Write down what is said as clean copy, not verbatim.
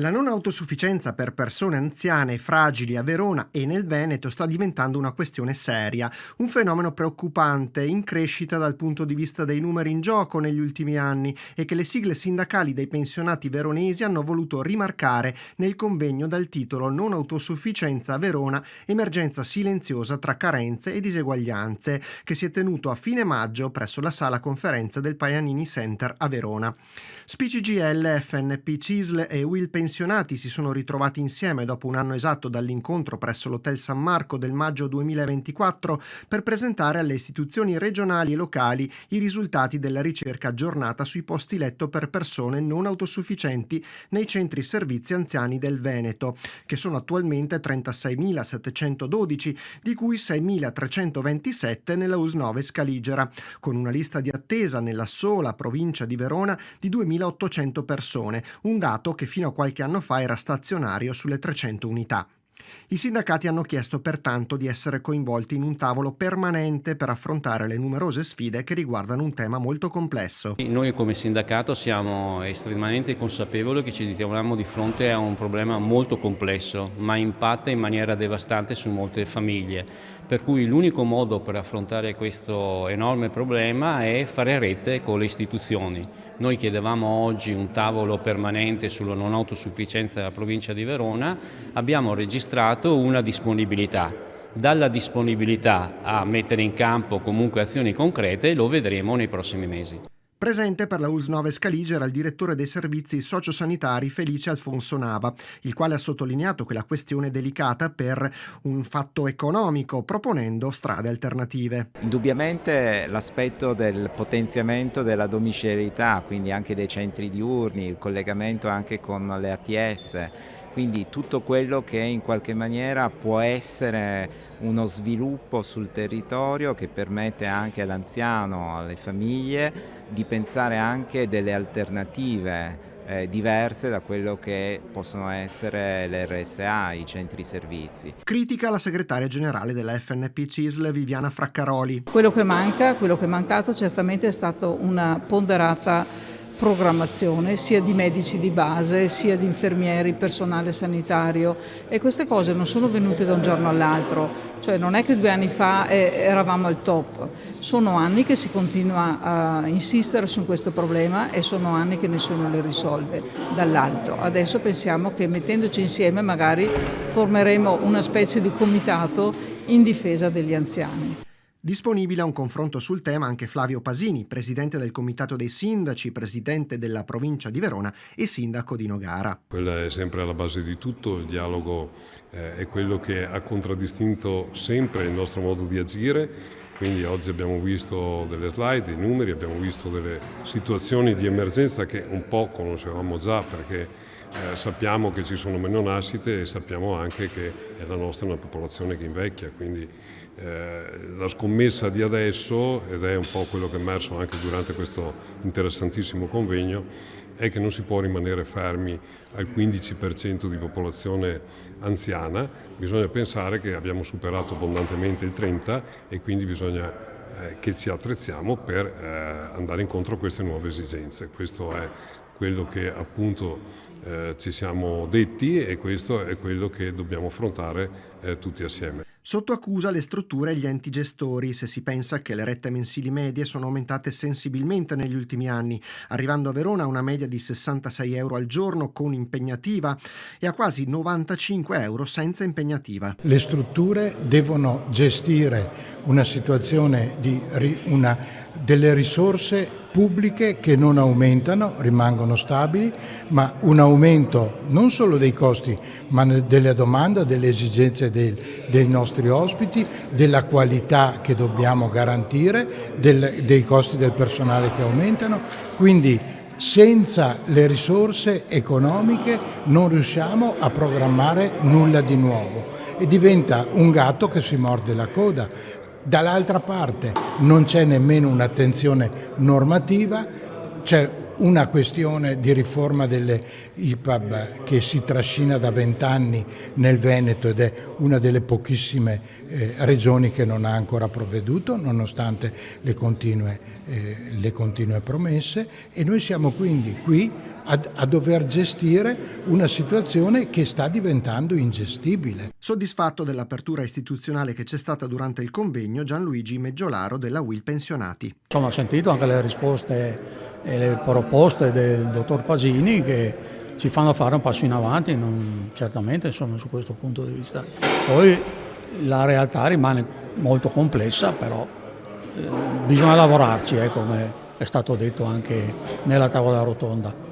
La non autosufficienza per persone anziane e fragili a Verona e nel Veneto sta diventando una questione seria, un fenomeno preoccupante, in crescita dal punto di vista dei numeri in gioco negli ultimi anni e che le sigle sindacali dei pensionati veronesi hanno voluto rimarcare nel convegno dal titolo Non autosufficienza a Verona, emergenza silenziosa tra carenze e diseguaglianze, che si è tenuto a fine maggio presso la sala conferenze del Paganini Center a Verona. SPCGL, FNP, CISL e Will Pensionati si sono ritrovati insieme dopo un anno esatto dall'incontro presso l'Hotel San Marco del maggio 2024 per presentare alle istituzioni regionali e locali i risultati della ricerca aggiornata sui posti letto per persone non autosufficienti nei centri servizi anziani del Veneto, che sono attualmente 36.712, di cui 6.327 nella US9 Scaligera, con una lista di attesa nella sola provincia di Verona di 2.800 persone, un dato che fino a qualche anno fa era stazionario sulle 300 unità. I sindacati hanno chiesto pertanto di essere coinvolti in un tavolo permanente per affrontare le numerose sfide che riguardano un tema molto complesso. Noi come sindacato siamo estremamente consapevoli che ci troviamo di fronte a un problema molto complesso, ma impatta in maniera devastante su molte famiglie. Per cui l'unico modo per affrontare questo enorme problema è fare rete con le istituzioni. Noi chiedevamo oggi un tavolo permanente sulla non autosufficienza della provincia di Verona, abbiamo registrato una disponibilità. Dalla disponibilità a mettere in campo comunque azioni concrete lo vedremo nei prossimi mesi. Presente per la US9 Scaligera il direttore dei servizi sociosanitari Felice Alfonso Nava, il quale ha sottolineato che la questione è delicata per un fatto economico, proponendo strade alternative. Indubbiamente l'aspetto del potenziamento della domiciliarità, quindi anche dei centri diurni, il collegamento anche con le ATS, quindi tutto quello che in qualche maniera può essere uno sviluppo sul territorio che permette anche all'anziano, alle famiglie, di pensare anche delle alternative diverse da quello che possono essere le RSA, i centri servizi. Critica la segretaria generale della FNP CISL Viviana Fraccaroli. Quello che è mancato certamente è stato una ponderata programmazione sia di medici di base, sia di infermieri, personale sanitario, e queste cose non sono venute da un giorno all'altro, cioè non è che 2 anni fa eravamo al top, sono anni che si continua a insistere su questo problema e sono anni che nessuno le risolve dall'alto. Adesso pensiamo che mettendoci insieme magari formeremo una specie di comitato in difesa degli anziani. Disponibile a un confronto sul tema anche Flavio Pasini, presidente del Comitato dei Sindaci, presidente della provincia di Verona e sindaco di Nogara. Quella è sempre alla base di tutto, il dialogo è quello che ha contraddistinto sempre il nostro modo di agire, quindi oggi abbiamo visto delle slide, dei numeri, abbiamo visto delle situazioni di emergenza che un po' conoscevamo già perché sappiamo che ci sono meno nascite e sappiamo anche che la nostra è una popolazione che invecchia, quindi la scommessa di adesso, ed è un po' quello che è emerso anche durante questo interessantissimo convegno, è che non si può rimanere fermi al 15% di popolazione anziana, bisogna pensare che abbiamo superato abbondantemente il 30% e quindi bisogna che ci attrezziamo per andare incontro a queste nuove esigenze. Questo è quello che appunto ci siamo detti e questo è quello che dobbiamo affrontare tutti assieme. Sotto accusa le strutture e gli enti gestori, se si pensa che le rette mensili medie sono aumentate sensibilmente negli ultimi anni, arrivando a Verona a una media di 66 euro al giorno con impegnativa e a quasi 95 euro senza impegnativa. Le strutture devono gestire una situazione di delle risorse pubbliche che non aumentano, rimangono stabili, ma un aumento non solo dei costi, ma della domanda, delle esigenze dei nostri ospiti, della qualità che dobbiamo garantire, dei costi del personale che aumentano. Quindi senza le risorse economiche non riusciamo a programmare nulla di nuovo e diventa un gatto che si morde la coda. Dall'altra parte non c'è nemmeno un'attenzione normativa, c'è una questione di riforma delle IPAB che si trascina da 20 anni nel Veneto ed è una delle pochissime regioni che non ha ancora provveduto, nonostante le continue promesse, e noi siamo quindi qui a dover gestire una situazione che sta diventando ingestibile. Soddisfatto dell'apertura istituzionale che c'è stata durante il convegno, Gianluigi Meggiolaro della UIL Pensionati. Insomma, ho sentito anche le risposte e le proposte del dottor Pasini che ci fanno fare un passo in avanti, certamente insomma, su questo punto di vista. Poi la realtà rimane molto complessa, però bisogna lavorarci, come è stato detto anche nella tavola rotonda.